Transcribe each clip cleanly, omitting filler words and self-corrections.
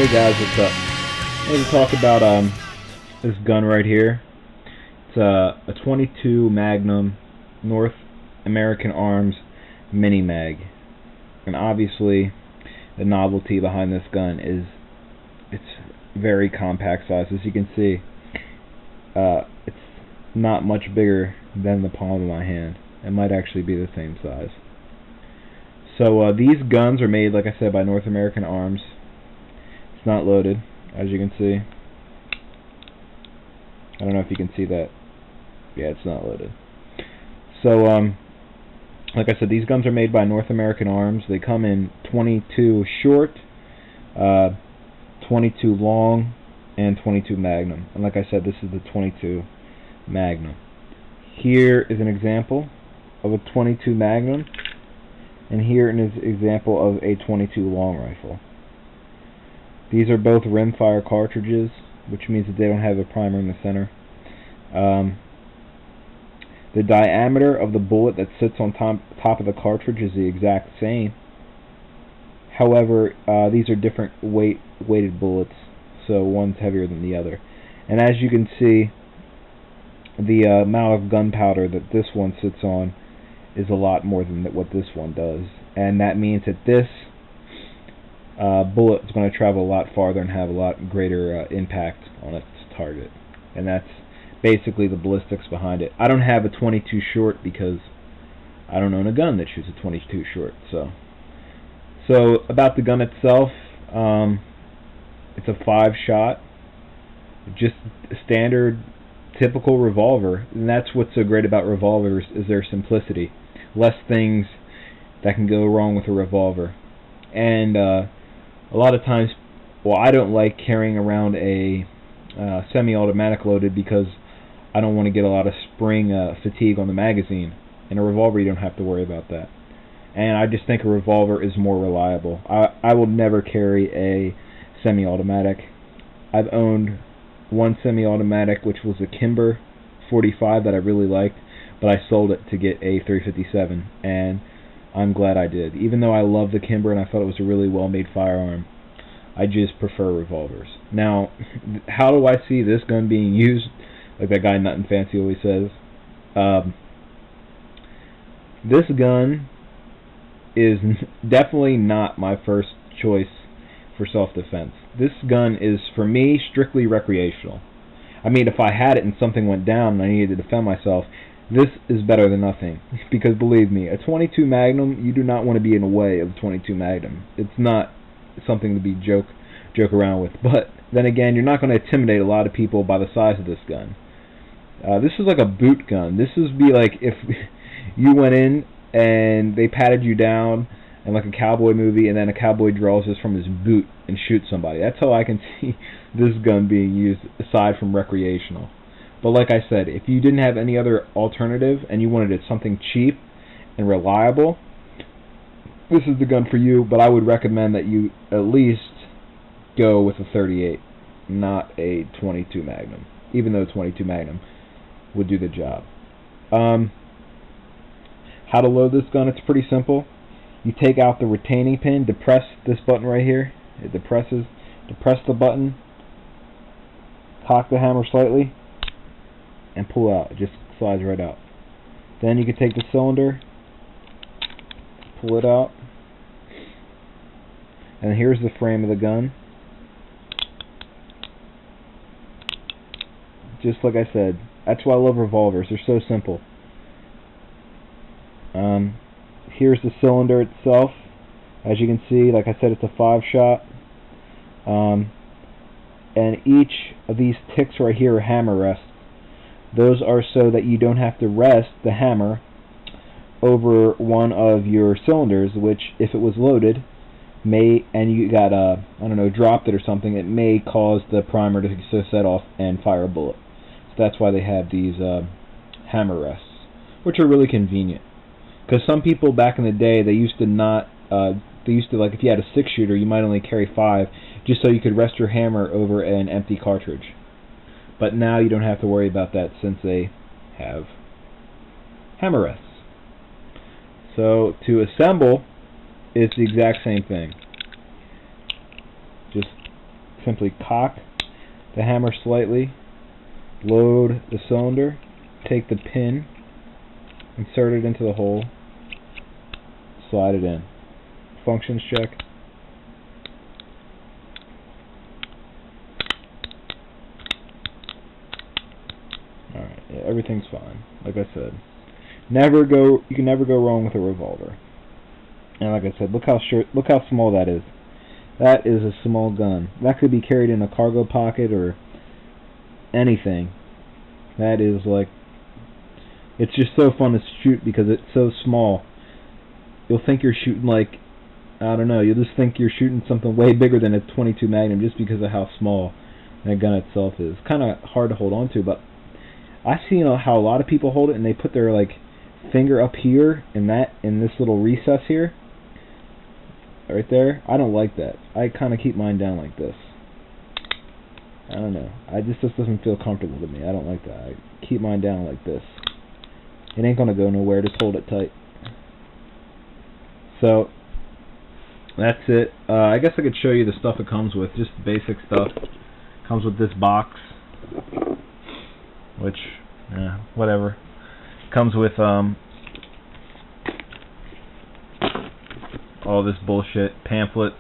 Hey guys, what's up? I wanted to talk about this gun right here. It's a 22 Magnum North American Arms Mini-Mag, and obviously the novelty behind this gun is it's very compact size. As you can see, it's not much bigger than the palm of my hand. It might actually be the same size. So these guns are made, like I said, by North American Arms. It's not loaded, as you can see. I don't know if you can see that. Yeah, it's not loaded. So, like I said, these guns are made by North American Arms. They come in 22 short, 22 long, and 22 Magnum. And like I said, this is the 22 Magnum. Here is an example of a 22 Magnum, and here is an example of a 22 long rifle. These are both rimfire cartridges, which means that they don't have a primer in the center. The diameter of the bullet that sits on top of the cartridge is the exact same. However, these are different weighted bullets, so one's heavier than the other. And as you can see, the amount of gunpowder that this one sits on is a lot more than what this one does. And that means that this bullet is going to travel a lot farther and have a lot greater impact on its target. And that's basically the ballistics behind it. I don't have a 22 short because I don't own a gun that shoots a 22 short. So about the gun itself, it's a 5-shot, just a standard, typical revolver. And that's what's so great about revolvers, is their simplicity. Less things that can go wrong with a revolver. And a lot of times, well, I don't like carrying around a semi-automatic loaded because I don't want to get a lot of spring fatigue on the magazine. In a revolver, you don't have to worry about that. And I just think a revolver is more reliable. I will never carry a semi-automatic. I've owned one semi-automatic, which was a Kimber 45 that I really liked, but I sold it to get a 357, and I'm glad I did. Even though I love the Kimber and I thought it was a really well-made firearm, I just prefer revolvers. Now, how do I see this gun being used? Like that guy Nut and Fancy always says. This gun is definitely not my first choice for self-defense. This gun is, for me, strictly recreational. I mean, if I had it and something went down and I needed to defend myself, this is better than nothing. Because believe me, a 22 Magnum, you do not want to be in the way of a 22 Magnum. It's not something to be joke around with. But then again, you're not going to intimidate a lot of people by the size of this gun. This is like a boot gun. This would be like if you went in and they patted you down in like a cowboy movie, and then a cowboy draws this from his boot and shoots somebody. That's how I can see this gun being used, aside from recreational. But like I said, if you didn't have any other alternative and you wanted something cheap and reliable, this is the gun for you. But I would recommend that you at least go with a 38, not a 22 Magnum, even though a 22 Magnum would do the job. How to load this gun? It's pretty simple. You take out the retaining pin, depress this button right here. It depresses. Depress the button, cock the hammer slightly, and pull out. It just slides right out. Then you can take the cylinder, pull it out, and here's the frame of the gun. Just like I said, that's why I love revolvers. They're so simple. Here's the cylinder itself. As you can see, like I said, it's a 5-shot. And each of these ticks right here are hammer rests. Those are so that you don't have to rest the hammer over one of your cylinders, which, if it was loaded, and you got dropped it or something, it may cause the primer to set off and fire a bullet. So that's why they have these hammer rests, which are really convenient. Because some people back in the day, they used to like, if you had a 6-shooter, you might only carry 5, just so you could rest your hammer over an empty cartridge. But now you don't have to worry about that, since they have hammer rests. So to assemble, it's the exact same thing. Just simply cock the hammer slightly, load the cylinder, take the pin, insert it into the hole, slide it in. Functions check. Alright, yeah, everything's fine. Like I said, you can never go wrong with a revolver. And like I said, look how small that is. That is a small gun. That could be carried in a cargo pocket or anything. That is like, it's just so fun to shoot because it's so small. You'll think you're shooting like, I don't know, you'll just think you're shooting something way bigger than a .22 Magnum just because of how small that gun itself is. Kind of hard to hold on to, but I see how a lot of people hold it and they put their like finger up here in this little recess here. Right there. I don't like that. I kind of keep mine down like this. I don't know. This doesn't feel comfortable to me. I don't like that. I keep mine down like this. It ain't gonna go nowhere. Just hold it tight. So that's it. I guess I could show you the stuff it comes with. Just basic stuff. Comes with this box, which, whatever. Comes with all this bullshit, pamphlets,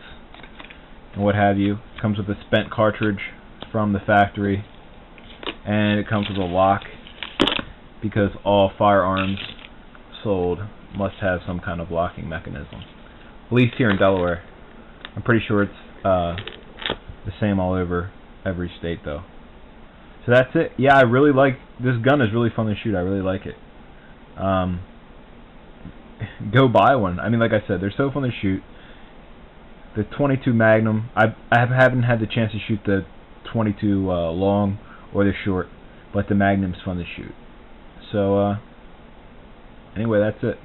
and what have you. Comes with a spent cartridge from the factory, and it comes with a lock, because all firearms sold must have some kind of locking mechanism. At least here in Delaware. I'm pretty sure it's the same all over every state, though. So that's it. Yeah, I really like this gun. Is really fun to shoot. I really like it. Go buy one. I mean, like I said, they're so fun to shoot. The .22 Magnum, I haven't had the chance to shoot the .22 long or the short, but the Magnum's fun to shoot. So anyway, that's it.